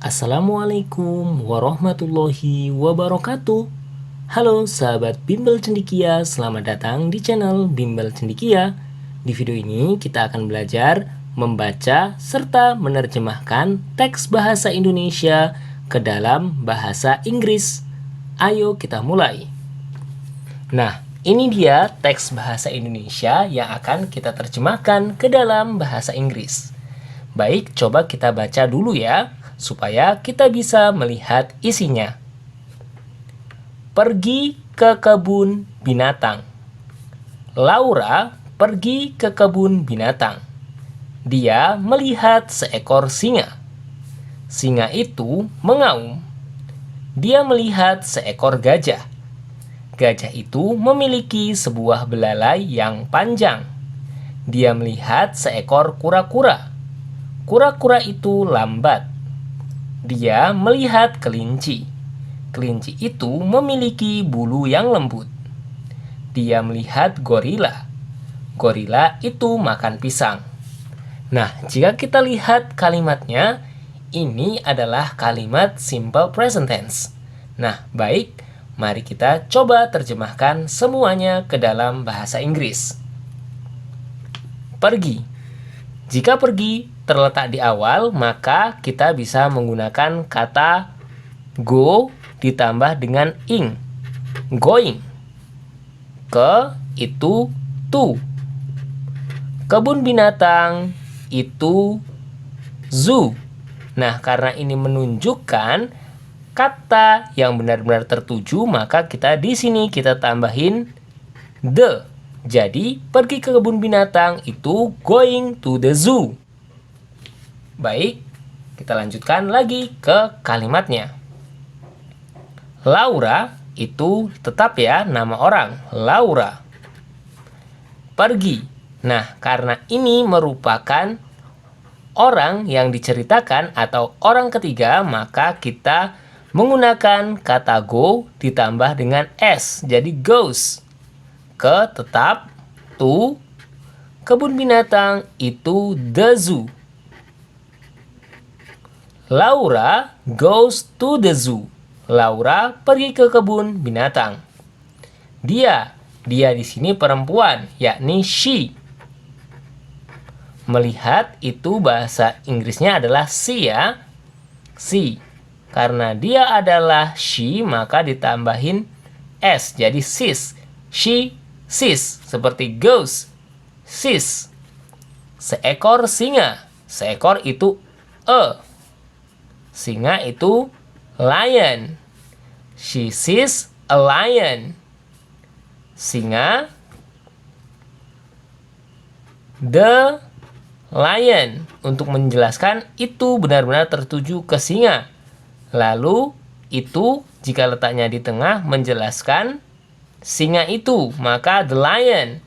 Assalamualaikum warahmatullahi wabarakatuh. Halo sahabat Bimbel Cendikia, selamat datang di channel Bimbel Cendikia. Di video ini kita akan belajar membaca serta menerjemahkan teks bahasa Indonesia ke dalam bahasa Inggris. Ayo kita mulai. Nah, ini dia teks bahasa Indonesia yang akan kita terjemahkan ke dalam bahasa Inggris. Baik, coba kita baca dulu ya, supaya kita bisa melihat isinya. Pergi ke kebun binatang. Laura pergi ke kebun binatang. Dia melihat seekor singa. Singa itu mengaum. Dia melihat seekor gajah. Gajah itu memiliki sebuah belalai yang panjang. Dia melihat seekor kura-kura. Kura-kura itu lambat. Dia melihat kelinci. Kelinci itu memiliki bulu yang lembut. Dia melihat gorila. Gorila itu makan pisang. Nah, jika kita lihat kalimatnya, ini adalah kalimat simple present tense. Nah, baik, mari kita coba terjemahkan semuanya ke dalam bahasa Inggris. Pergi. Jika pergi terletak di awal, maka kita bisa menggunakan kata go ditambah dengan ing. Going. Ke itu to. Kebun binatang itu zoo. Nah, karena ini menunjukkan kata yang benar-benar tertuju, maka di sini kita tambahin the. Jadi, pergi ke kebun binatang itu going to the zoo. Baik, kita lanjutkan lagi ke kalimatnya. Laura itu tetap ya nama orang, Laura. Pergi. Nah, karena ini merupakan orang yang diceritakan atau orang ketiga, maka kita menggunakan kata go ditambah dengan s, jadi goes. Ke tetap, to, kebun binatang itu the zoo. Laura goes to the zoo. Laura pergi ke kebun binatang. Dia di sini perempuan, yakni she. Melihat itu bahasa Inggrisnya adalah see ya. See. Karena dia adalah she, maka ditambahin s, jadi sees. She sees, seperti goes, sees. Seekor singa. Seekor itu a. Singa itu lion. She sees a lion. Singa, the lion. Untuk menjelaskan itu benar-benar tertuju ke singa. Lalu itu jika letaknya di tengah menjelaskan singa itu, maka the lion.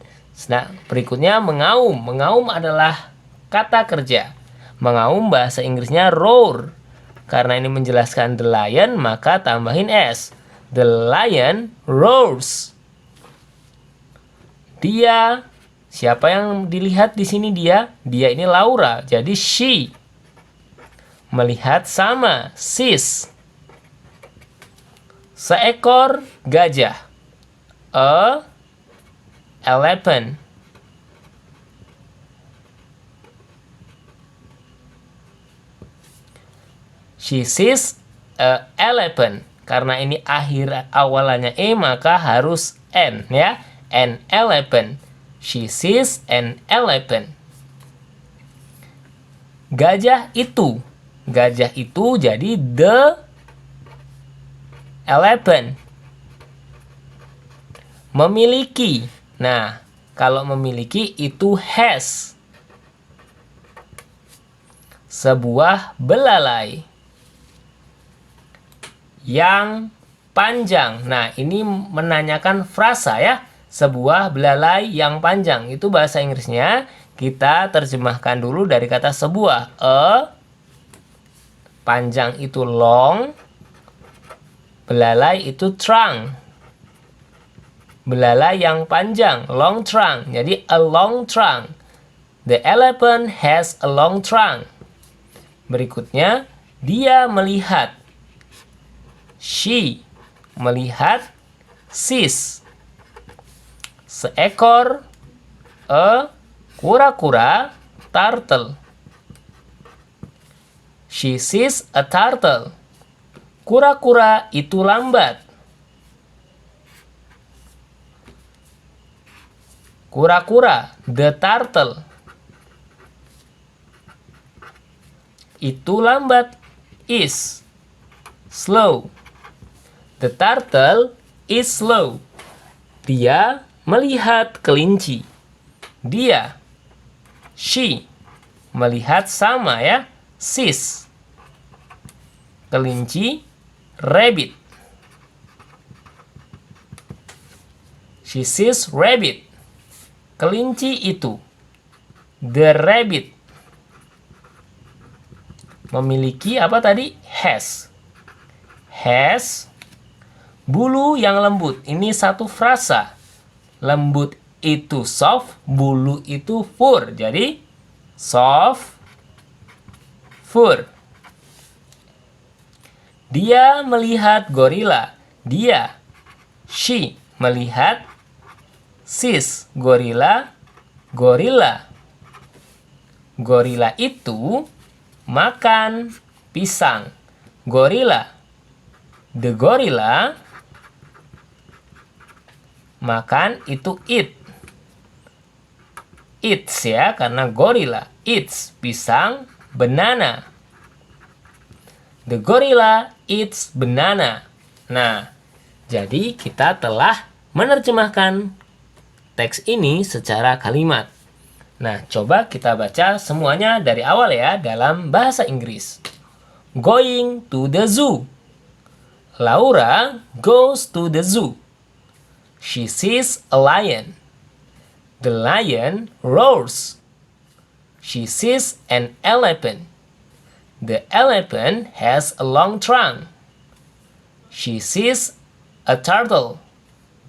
Nah, berikutnya mengaum. Mengaum adalah kata kerja. Mengaum bahasa Inggrisnya roar. Karena ini menjelaskan the lion, maka tambahin s. The lion roars. Dia, siapa yang dilihat di sini dia? Dia ini Laura, jadi she. Melihat sama, sees. Seekor gajah. A elephant. She sees a elephant. Karena ini akhir awalannya e, maka harus n ya. An elephant. She sees an elephant. Gajah itu. Gajah itu jadi the elephant. Memiliki. Nah, kalau memiliki itu has. Sebuah belalai yang panjang. Nah, ini menanyakan frasa ya. Sebuah belalai yang panjang. Itu bahasa Inggrisnya. Kita terjemahkan dulu dari kata sebuah. A. Panjang itu long. Belalai itu trunk. Belalai yang panjang, long trunk. Jadi a long trunk. The elephant has a long trunk. Berikutnya, Dia melihat. She melihat. Sees. Seekor. A kura-kura. Turtle. She sees a turtle. Kura-kura itu lambat. Kura-kura, the turtle. Itu lambat, is slow. The turtle is slow. Dia melihat kelinci. Dia, she, melihat sama ya, sees. Kelinci, rabbit. She sees rabbit. Kelinci itu. The rabbit. Memiliki apa tadi? Has. Has. Bulu yang lembut. Ini satu frasa. Lembut itu soft. Bulu itu fur. Jadi soft fur. Dia melihat gorila. Dia. She. Melihat. Sees gorila. Gorila. Gorila itu makan pisang. Gorila. The gorilla. Makan itu eat. Eats ya, karena gorila. Eats pisang. Banana. The gorilla eats banana. Nah, jadi kita telah menerjemahkan teks ini secara kalimat. Nah, coba kita baca semuanya dari awal ya dalam bahasa Inggris. Going to the zoo. Laura goes to the zoo. She sees a lion. The lion roars. She sees an elephant. The elephant has a long trunk. She sees a turtle.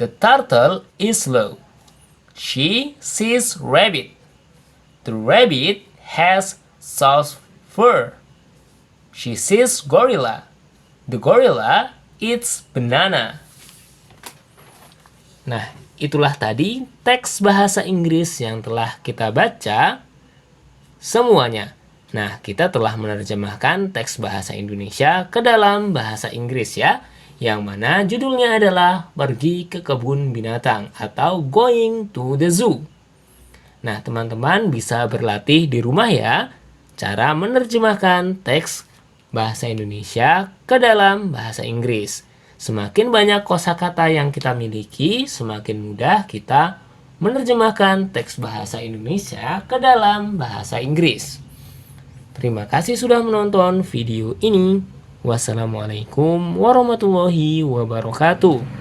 The turtle is slow. She sees rabbit. The rabbit has soft fur. She sees gorilla. The gorilla eats banana. Nah, itulah tadi teks bahasa Inggris yang telah kita baca semuanya. Nah, kita telah menerjemahkan teks bahasa Indonesia ke dalam bahasa Inggris ya. Yang mana judulnya adalah Pergi ke Kebun Binatang atau Going to the Zoo. Nah, teman-teman bisa berlatih di rumah ya, cara menerjemahkan teks bahasa Indonesia ke dalam bahasa Inggris. Semakin banyak kosakata yang kita miliki, semakin mudah kita menerjemahkan teks bahasa Indonesia ke dalam bahasa Inggris. Terima kasih sudah menonton video ini. Wassalamualaikum warahmatullahi wabarakatuh.